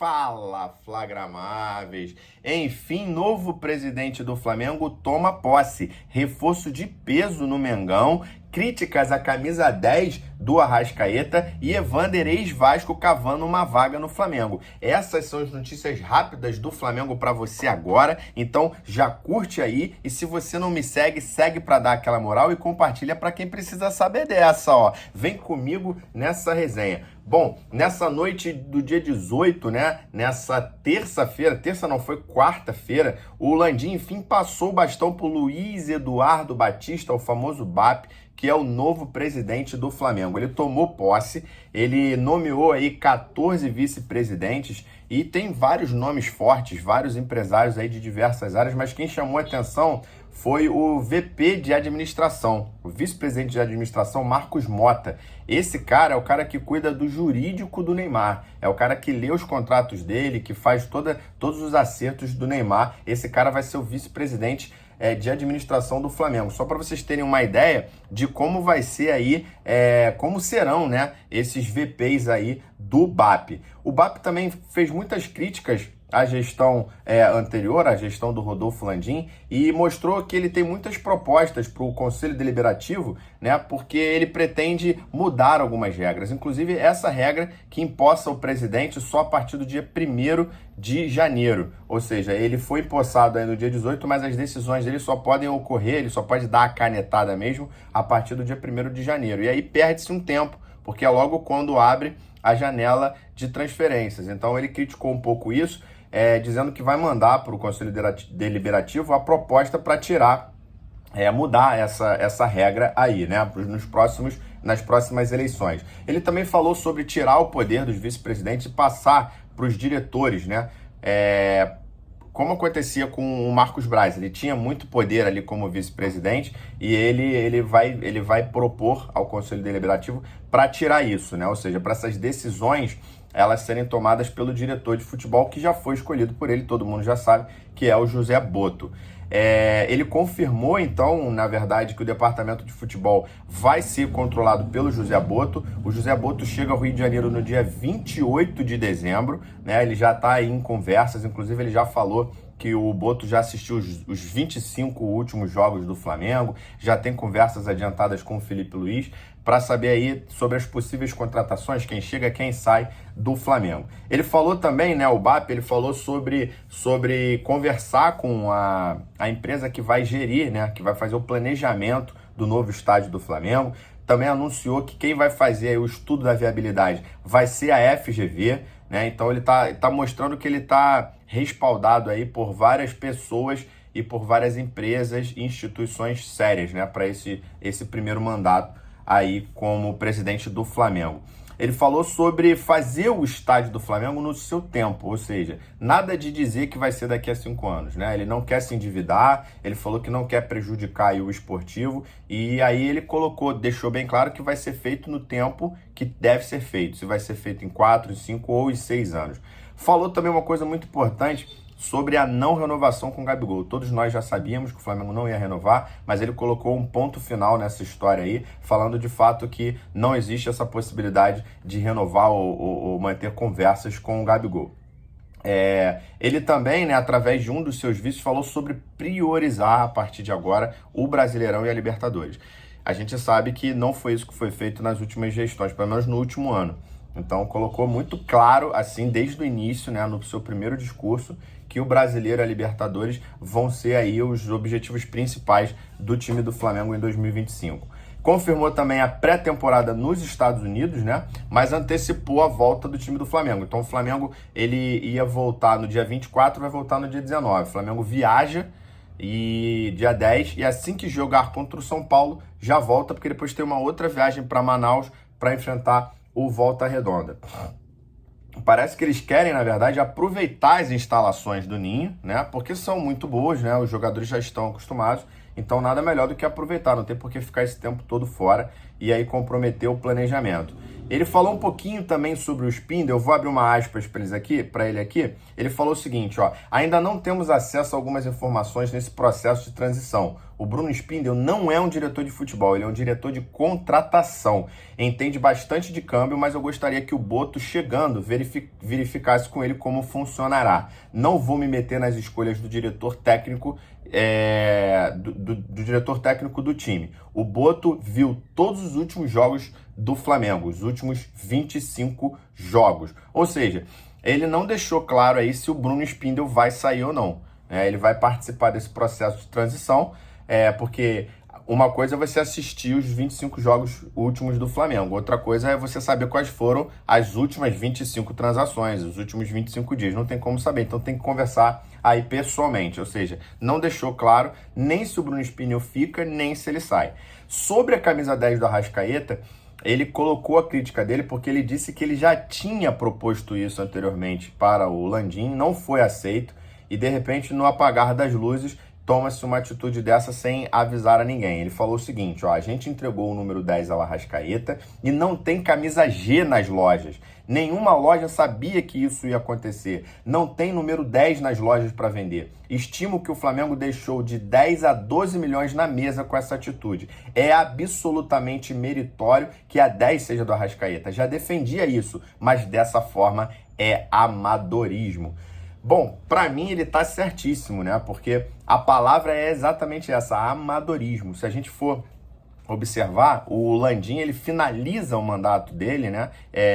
Fala, flagramáveis! Enfim, novo presidente do Flamengo toma posse. Reforço de peso no Mengão, críticas à camisa 10 do Arrascaeta e Evander ex-Vasco cavando uma vaga no Flamengo. Essas são as notícias rápidas do Flamengo para você agora. Então já curte aí e se você não me segue, segue para dar aquela moral e compartilha para quem precisa saber dessa, ó. Vem comigo nessa resenha. Bom, nessa noite do dia 18, né, nessa terça-feira, terça não, foi quarta-feira, o Landim, enfim, passou o bastão pro Luiz Eduardo Batista, o famoso BAP, que é o novo presidente do Flamengo. Ele tomou posse, ele nomeou aí 14 vice-presidentes e tem vários nomes fortes, vários empresários aí de diversas áreas, mas quem chamou a atenção foi o VP de administração, o vice-presidente de administração, Marcos Mota. Esse cara é o cara que cuida do jurídico do Neymar, é o cara que lê os contratos dele, que faz todos os acertos do Neymar. Esse cara vai ser o vice-presidente de administração do Flamengo. Só para vocês terem uma ideia de como vai ser aí, como serão, né, esses VPs aí do BAP. O BAP também fez muitas críticas à gestão anterior, à gestão do Rodolfo Landim, e mostrou que ele tem muitas propostas para o Conselho Deliberativo, né, porque ele pretende mudar algumas regras, inclusive essa regra que imposta o presidente só a partir do dia 1º de janeiro, ou seja, ele foi empossado aí no dia 18, mas as decisões dele só podem ocorrer, ele só pode dar a canetada mesmo a partir do dia 1º de janeiro, e aí perde-se um tempo, porque é logo quando abre a janela de transferências. Então ele criticou um pouco isso, dizendo que vai mandar para o Conselho Deliberativo a proposta para tirar, mudar essa regra aí, né, nas próximas eleições. Ele também falou sobre tirar o poder dos vice-presidentes e passar para os diretores, né, como acontecia com o Marcos Braz. Ele tinha muito poder ali como vice-presidente e ele vai propor ao Conselho Deliberativo para tirar isso, né, ou seja, para essas decisões elas serem tomadas pelo diretor de futebol, que já foi escolhido por ele, todo mundo já sabe, que é o José Botto. Ele confirmou, então, na verdade, que o departamento de futebol vai ser controlado pelo José Botto. O José Botto chega ao Rio de Janeiro no dia 28 de dezembro, né? Ele já está aí em conversas, inclusive ele já falou que o Botto já assistiu os 25 últimos jogos do Flamengo, já tem conversas adiantadas com o Felipe Luiz, para saber aí sobre as possíveis contratações, quem chega, quem sai do Flamengo. Ele falou também, né, o BAP, ele falou sobre conversar com a empresa que vai gerir, né, que vai fazer o planejamento do novo estádio do Flamengo. Também anunciou que quem vai fazer aí o estudo da viabilidade vai ser a FGV, né, então ele tá mostrando que ele está respaldado aí por várias pessoas e por várias empresas e instituições sérias, né, para esse primeiro mandato aí como presidente do Flamengo. Ele falou sobre fazer o estádio do Flamengo no seu tempo, ou seja, nada de dizer que vai ser daqui a 5 anos, né? Ele não quer se endividar, ele falou que não quer prejudicar aí o esportivo, e aí ele deixou bem claro que vai ser feito no tempo que deve ser feito, se vai ser feito em 4, 5 ou 6 anos. Falou também uma coisa muito importante sobre a não renovação com o Gabigol. Todos nós já sabíamos que o Flamengo não ia renovar, mas ele colocou um ponto final nessa história aí, falando de fato que não existe essa possibilidade de renovar ou manter conversas com o Gabigol. Ele também, né, através de um dos seus vídeos, falou sobre priorizar a partir de agora o Brasileirão e a Libertadores. A gente sabe que não foi isso que foi feito nas últimas gestões, pelo menos no último ano. Então colocou muito claro, assim, desde o início, né, no seu primeiro discurso, que o Brasileiro e a Libertadores vão ser aí os objetivos principais do time do Flamengo em 2025. Confirmou também a pré-temporada nos Estados Unidos, né, mas antecipou a volta do time do Flamengo. Então o Flamengo ele ia voltar no dia 24, vai voltar no dia 19. O Flamengo viaja dia 10 e assim que jogar contra o São Paulo já volta, porque depois tem uma outra viagem para Manaus para enfrentar o Volta Redonda. Parece que eles querem, na verdade, aproveitar as instalações do Ninho, né? Porque são muito boas, né? Os jogadores já estão acostumados, então nada melhor do que aproveitar, não tem por que ficar esse tempo todo fora e aí comprometer o planejamento. Ele falou um pouquinho também sobre o Spindle, eu vou abrir uma aspas para ele aqui. Ele falou o seguinte, ó: ainda não temos acesso a algumas informações nesse processo de transição. O Bruno Spindle não é um diretor de futebol, ele é um diretor de contratação. Entende bastante de câmbio, mas eu gostaria que o Boto, chegando, verificasse com ele como funcionará. Não vou me meter nas escolhas do diretor técnico do diretor técnico do time. O Boto viu todos os últimos jogos do Flamengo, os últimos 25 jogos. Ou seja, ele não deixou claro aí se o Bruno Spindle vai sair ou não. Ele vai participar desse processo de transição, porque uma coisa é você assistir os 25 jogos últimos do Flamengo, outra coisa é você saber quais foram as últimas 25 transações, os últimos 25 dias. Não tem como saber, então tem que conversar aí pessoalmente. Ou seja, não deixou claro nem se o Bruno Spindle fica, nem se ele sai. Sobre a camisa 10 do Arrascaeta, ele colocou a crítica dele porque ele disse que ele já tinha proposto isso anteriormente para o Landim, não foi aceito e de repente no apagar das luzes toma-se uma atitude dessa sem avisar a ninguém. Ele falou o seguinte, ó: a gente entregou o número 10 ao Arrascaeta e não tem camisa G nas lojas. Nenhuma loja sabia que isso ia acontecer. Não tem número 10 nas lojas para vender. Estimo que o Flamengo deixou de 10 a 12 milhões na mesa com essa atitude. É absolutamente meritório que a 10 seja do Arrascaeta. Já defendia isso, mas dessa forma é amadorismo. Bom, para mim ele tá certíssimo, né? Porque a palavra é exatamente essa, amadorismo. Se a gente for observar, o Landim, ele finaliza o mandato dele, né?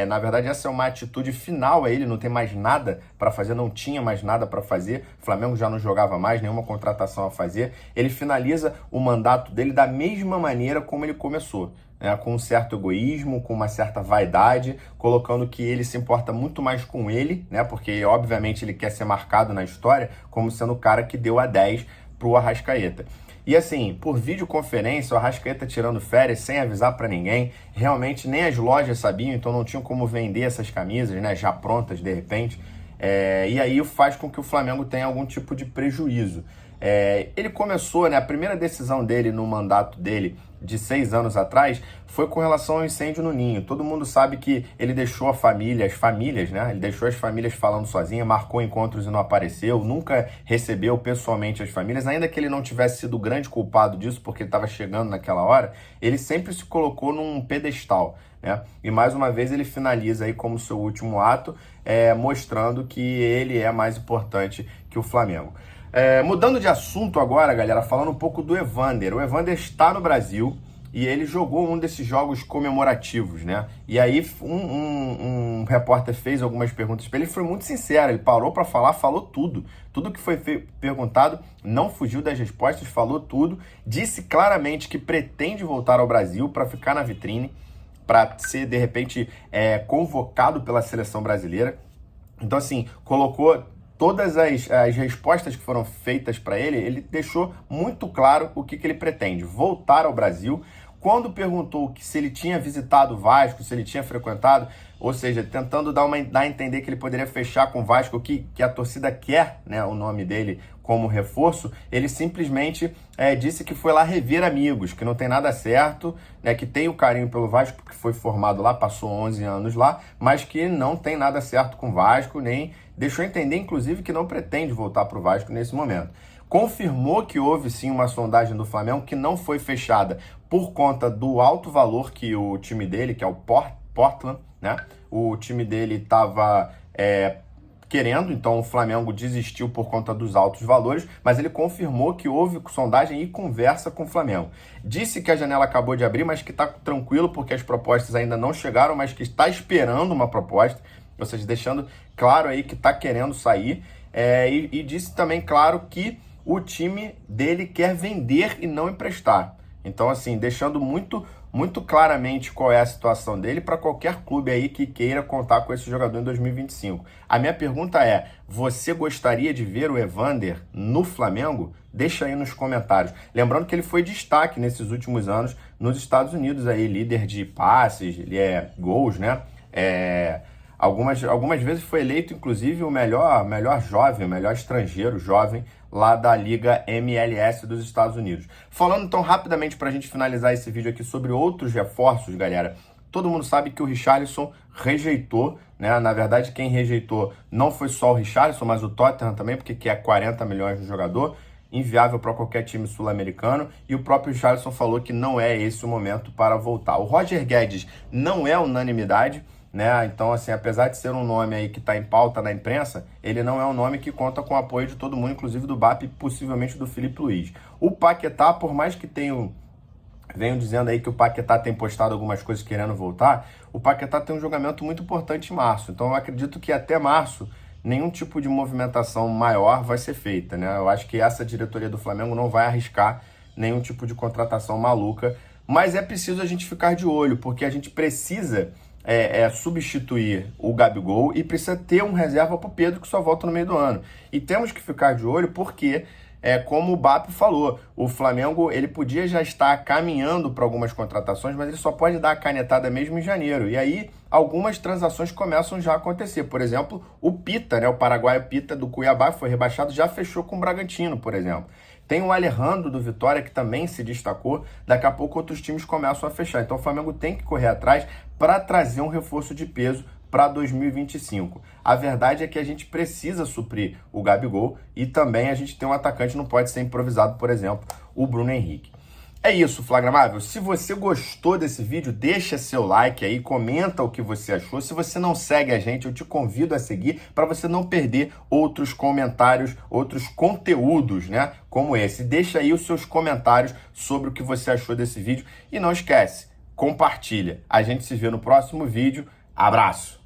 Na verdade, essa é uma atitude final a ele, não tem mais nada para fazer, não tinha mais nada para fazer, o Flamengo já não jogava mais, nenhuma contratação a fazer. Ele finaliza o mandato dele da mesma maneira como ele começou, né? Com um certo egoísmo, com uma certa vaidade, colocando que ele se importa muito mais com ele, né? Porque, obviamente, ele quer ser marcado na história como sendo o cara que deu a 10 pro Arrascaeta. E assim, por videoconferência, o Arrascaeta tirando férias sem avisar para ninguém, realmente nem as lojas sabiam, então não tinham como vender essas camisas, né, já prontas de repente, e aí faz com que o Flamengo tenha algum tipo de prejuízo. Ele começou, né, a primeira decisão dele no mandato dele de 6 anos atrás foi com relação ao incêndio no Ninho. Todo mundo sabe que ele deixou as famílias, né? Ele deixou as famílias falando sozinha, marcou encontros e não apareceu, nunca recebeu pessoalmente as famílias, ainda que ele não tivesse sido o grande culpado disso, porque ele estava chegando naquela hora, ele sempre se colocou num pedestal, né? E mais uma vez ele finaliza aí como seu último ato, mostrando que ele é mais importante que o Flamengo. Mudando de assunto agora, galera, falando um pouco do Evander. O Evander está no Brasil e ele jogou um desses jogos comemorativos, né? E aí um repórter fez algumas perguntas para ele, foi muito sincero, ele parou para falar, falou tudo. Tudo que foi perguntado, não fugiu das respostas, falou tudo. Disse claramente que pretende voltar ao Brasil para ficar na vitrine, para ser, de repente, convocado pela seleção brasileira. Então, assim, colocou todas as respostas que foram feitas para ele, ele deixou muito claro o que ele pretende: voltar ao Brasil. Quando perguntou se ele tinha visitado o Vasco, se ele tinha frequentado, ou seja, tentando dar a entender que ele poderia fechar com o Vasco, que a torcida quer, né, o nome dele como reforço, ele simplesmente disse que foi lá rever amigos, que não tem nada certo, né, que tem o carinho pelo Vasco, porque foi formado lá, passou 11 anos lá, mas que não tem nada certo com o Vasco, nem deixou entender, inclusive, que não pretende voltar para o Vasco nesse momento. Confirmou que houve sim uma sondagem do Flamengo que não foi fechada por conta do alto valor que o time dele, que é o Portland, né? O time dele estava querendo, então o Flamengo desistiu por conta dos altos valores, mas ele confirmou que houve sondagem e conversa com o Flamengo. Disse que a janela acabou de abrir, mas que está tranquilo porque as propostas ainda não chegaram, mas que está esperando uma proposta, ou seja, deixando claro aí que está querendo sair, e disse também claro que o time dele quer vender e não emprestar. Então, assim, deixando muito claramente qual é a situação dele para qualquer clube aí que queira contar com esse jogador em 2025. A minha pergunta é: você gostaria de ver o Evander no Flamengo? Deixa aí nos comentários. Lembrando que ele foi destaque nesses últimos anos nos Estados Unidos, aí, líder de passes, ele gols, né? Algumas vezes foi eleito, inclusive, o melhor jovem, o melhor estrangeiro jovem lá da Liga MLS dos Estados Unidos. Falando então rapidamente para a gente finalizar esse vídeo aqui sobre outros reforços, galera, Todo mundo sabe que o Richarlison rejeitou, né? Na verdade, quem rejeitou não foi só o Richarlison, mas o Tottenham também, porque quer 40 milhões no jogador, inviável para qualquer time sul-americano, e o próprio Richarlison falou que não é esse o momento para voltar. O Roger Guedes não é unanimidade, né? Então, assim, apesar de ser um nome aí que está em pauta na imprensa, ele não é um nome que conta com o apoio de todo mundo, inclusive do BAP e possivelmente do Filipe Luís. O Paquetá, por mais que venho dizendo aí que o Paquetá tem postado algumas coisas querendo voltar, o Paquetá tem um julgamento muito importante em março. Então eu acredito que até março nenhum tipo de movimentação maior vai ser feita, né? Eu acho que essa diretoria do Flamengo não vai arriscar nenhum tipo de contratação maluca, mas é preciso a gente ficar de olho, porque a gente precisa substituir o Gabigol e precisa ter um reserva para o Pedro, que só volta no meio do ano. E temos que ficar de olho porque... como o BAP falou, o Flamengo ele podia já estar caminhando para algumas contratações, mas ele só pode dar a canetada mesmo em janeiro. E aí algumas transações começam já a acontecer. Por exemplo, o Pita, né, o paraguaio Pita do Cuiabá, foi rebaixado, já fechou com o Bragantino, por exemplo. Tem o Alejandro do Vitória, que também se destacou. Daqui a pouco outros times começam a fechar. Então o Flamengo tem que correr atrás para trazer um reforço de peso para 2025. A verdade é que a gente precisa suprir o Gabigol e também a gente tem um atacante, não pode ser improvisado, por exemplo, o Bruno Henrique. É isso, Flagramável. Se você gostou desse vídeo, deixa seu like aí, comenta o que você achou. Se você não segue a gente, eu te convido a seguir para você não perder outros comentários, outros conteúdos, né, como esse. Deixa aí os seus comentários sobre o que você achou desse vídeo e não esquece, compartilha. A gente se vê no próximo vídeo. Abraço!